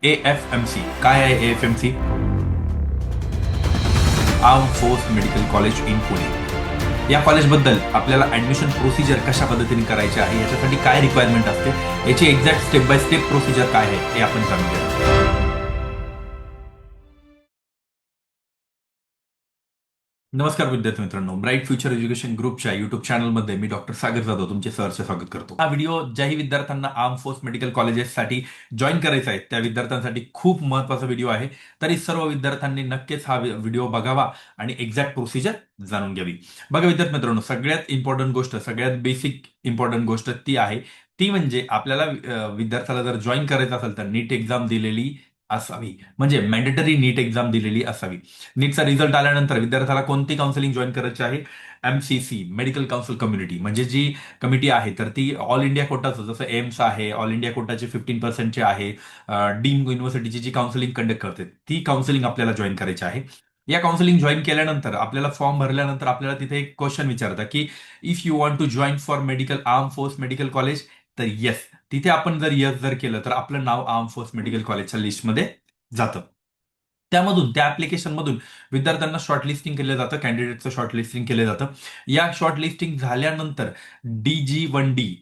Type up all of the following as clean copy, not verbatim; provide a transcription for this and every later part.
AFMC काय आहे AFMC? Arm force medical college in Pune. या कॉलेजबद्दल आपल्याला ऍडमिशन प्रोसिजर कशा पद्धतीने करायची आहे, याच्यासाठी काय रिक्वायरमेंट असते, याची exact step by step procedure काय आहे हे आपण जाणून घेऊया. नमस्कार विद्यार्थी मित्रांनो, ब्राईट फ्युचर एज्युकेशन ग्रुपच्या युट्यूब चॅनलमध्ये मी डॉक्टर सागर जाधव तुमचे सहर्ष स्वागत करतो. हा व्हिडिओ ज्याही विद्यार्थ्यांना आर्म फोर्स मेडिकल कॉलेजेससाठी जॉईन करायचा आहे त्या विद्यार्थ्यांसाठी खूप महत्त्वाचा व्हिडिओ आहे. तरी सर्व विद्यार्थ्यांनी नक्कीच हा व्हिडिओ बघावा आणि एक्झॅक्ट प्रोसिजर जाणून घ्यावी. बघा विद्यार्थी मित्रांनो, सगळ्यात इम्पॉर्टंट गोष्ट, सगळ्यात बेसिक इम्पॉर्टंट गोष्ट ती आहे, ती म्हणजे आपल्याला विद्यार्थ्याला जर जॉईन करायचं असेल तर नीट एक्झाम दिलेली असावी, म्हणजे मॅन्डेटरी नीट एक्झाम दिलेली असावी. नीटचा रिझल्ट आल्यानंतर विद्यार्थ्याला कोणती काउन्सिलिंग जॉईन करायची आहे? MCC मेडिकल काउन्सिल कम्युनिटी, म्हणजे जी कमिटी आहे तर ती ऑल इंडिया कोटाचं, जसं एम्स आहे ऑल इंडिया कोटाचे 15% आहे, डीम युनिव्हर्सिटीची जी काउन्सिलिंग कंडक्ट करते ती काउन्सिलिंग आपल्याला जॉईन करायची आहे. या काउन्सिलिंग जॉईन केल्यानंतर आपल्याला फॉर्म भरल्यानंतर आपल्याला तिथे एक क्वेश्चन विचारतात की if you want to join for medical arm force medical college, तर येस, तिथे आपण जर येस जर केलं तर आपलं नाव आर्म फोर्स मेडिकल कॉलेजच्या लिस्टमध्ये जातं. त्यामधून, त्या ऍप्लिकेशन मधून विद्यार्थ्यांना शॉर्टलिस्टिंग केलं जातं, कॅन्डिडेटचं शॉर्टलिस्टिंग केलं जातं. या शॉर्टलिस्टिंग झाल्यानंतर DG1D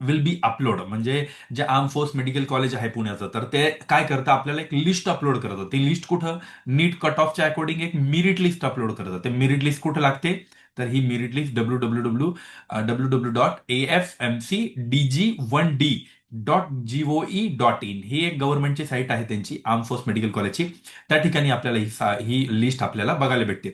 विल बी अपलोड, म्हणजे जे आर्म फोर्स मेडिकल कॉलेज आहे पुण्याचं, तर ते काय करतं, आपल्याला एक लिस्ट अपलोड करतं. ती लिस्ट कुठं? नीट कट ऑफच्या अकॉर्डिंग एक मेरिट लिस्ट अपलोड करतं. ते मेरिट लिस्ट कुठं लागते? तर ही मेरिट लिस्ट www.afmcdg1d.gov.in ही एक गव्हर्नमेंटची साईट आहे त्यांची, आर्म फोर्स मेडिकल कॉलेजची. त्या ठिकाणी आपल्याला ही लिस्ट आपल्याला बघायला भेटते.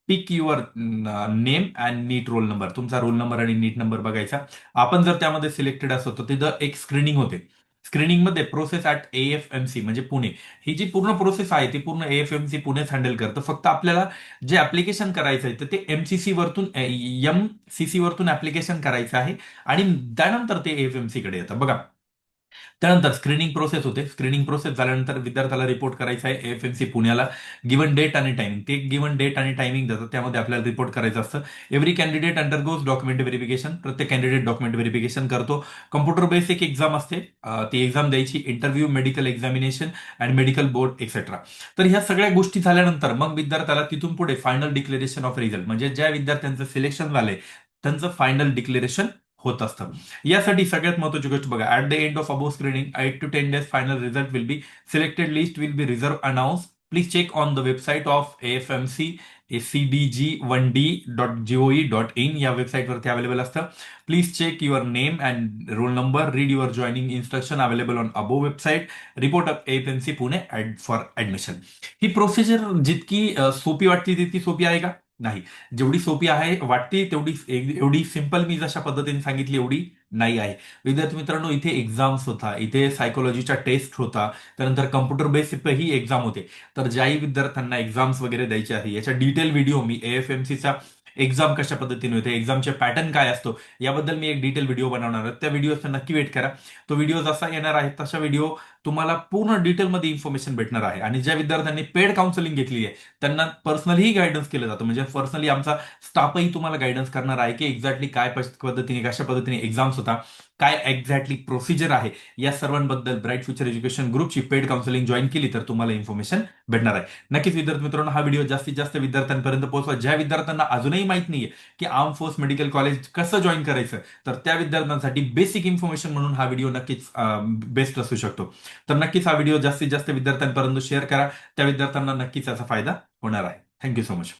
Pick your name and NEET roll number, तुमचा रोल नंबर आणि नीट नंबर बघायचा. आपण जर त्यामध्ये सिलेक्टेड असतो तर तिथं एक स्क्रीनिंग होते. स्क्रीनिंगमध्ये प्रोसेस ऍट AFMC म्हणजे पुणे, ही जी पूर्ण प्रोसेस आहे ती पूर्ण AFMC पुणेच हँडल करतं. फक्त आपल्याला जे ऍप्लिकेशन करायचं आहे तर ते MCC वरतून ऍप्लिकेशन करायचं आहे आणि त्यानंतर ते AFMC कडे येतं. बघा, त्यानंतर स्क्रीनिंग प्रोसेस होते. स्क्रीनिंग प्रोसेस झाल्यानंतर विद्यार्थ्याला रिपोर्ट करायचा आहे AFMC पुण्याला. गिव्हन डेट आणि टायमिंग, ते गिव्हन डेट आणि टायमिंग देतात, त्यामध्ये आपल्याला रिपोर्ट करायचं असतं. Every candidate undergoes document verification, प्रत्येक कॅन्डिडेट डॉक्युमेंट व्हेरिफिकेशन करतो. कम्प्युटर बेस एक एक्झाम असते, ती एक्झाम द्यायची, interview, medical examination and medical board etcetera. तर ह्या सगळ्या गोष्टी झाल्यानंतर मग विद्यार्थ्याला तिथून पुढे फायनल डिक्लेरेशन ऑफ रिझल्ट, म्हणजे ज्या विद्यार्थ्यांचं सिलेक्शन झालंय त्यांचं फायनल डिक्लेरेशन होत असतं. यासाठी सगळ्यात महत्वाची गोष्ट बघा, at the end of above screening 8 to 10 days final result will be selected, list will be reserve announce. Please check on the website of AFMC cdg1d.gov.in, या वेबसाईटवरती अवेलेबल असतं. Please check your name and roll number, read your joining instruction available on above website, report of AFMC Pune for admission. ही procedure जितकी सोपी वाटते तितकी सोपी आहे का? नाही. जेवढी सोपी आहे वाटते तेवढी एवढी सिंपल मी जशा पद्धतीने सांगितली एवढी नाही आहे. विद्यार्थी मित्रांनो, इथे एक्झाम्स होता, इथे सायकोलॉजीचा टेस्ट होता, त्यानंतर कम्प्युटर बेस्ड ही एक्झाम होते. तर ज्याही विद्यार्थ्यांना एक्झाम्स वगैरे द्यायचे आहे याच्या डिटेल व्हिडिओ मी AFMCचा एक्झाम कशा पद्धतीने होते, एक्झामचे पॅटर्न काय असतो, याबद्दल मी एक डिटेल व्हिडिओ बनवणार आहे. त्या व्हिडिओचा नक्की वेट करा. तो व्हिडिओ जसा येणार आहे तसा व्हिडिओ तुम्हाला पूर्ण डिटेलमध्ये इन्फॉर्मेशन भेटणार आहे. आणि ज्या विद्यार्थ्यांनी पेड काउन्सिलिंग घेतली आहे त्यांना पर्सनली गायडन्स केलं जातं, म्हणजे पर्सनली आमचा स्टाफही तुम्हाला गायडन्स करणार आहे की एक्झॅक्टली काय पद्धतीने, कशा पद्धतीने एक्झाम्स होता, काय एक्झॅक्टली प्रोसिजर आहे. या सर्वांबद्दल ब्राईट फ्युचर एज्युकेशन ग्रुपची पेड काउन्सिलिंग जॉईन केली तर तुम्हाला इन्फॉर्मेशन भेटणार आहे. नक्कीच विद्यार्थी मित्रांनो, हा व्हिडिओ जास्तीत जास्त विद्यार्थ्यांपर्यंत पोहोचवा. ज्या विद्यार्थ्यांना अजूनही माहित नाहीये की आर्म फोर्स मेडिकल कॉलेज कसं जॉईन करायचं, तर त्या विद्यार्थ्यांसाठी बेसिक इन्फॉर्मेशन म्हणून हा व्हिडिओ नक्कीच बेस्ट असू शकतो. तर नक्कीच हा व्हिडिओ जास्तीत जास्त विद्यार्थ्यांपर्यंत शेअर करा. त्या विद्यार्थ्यांना नक्कीच याचा फायदा होणार आहे. Thank you so much.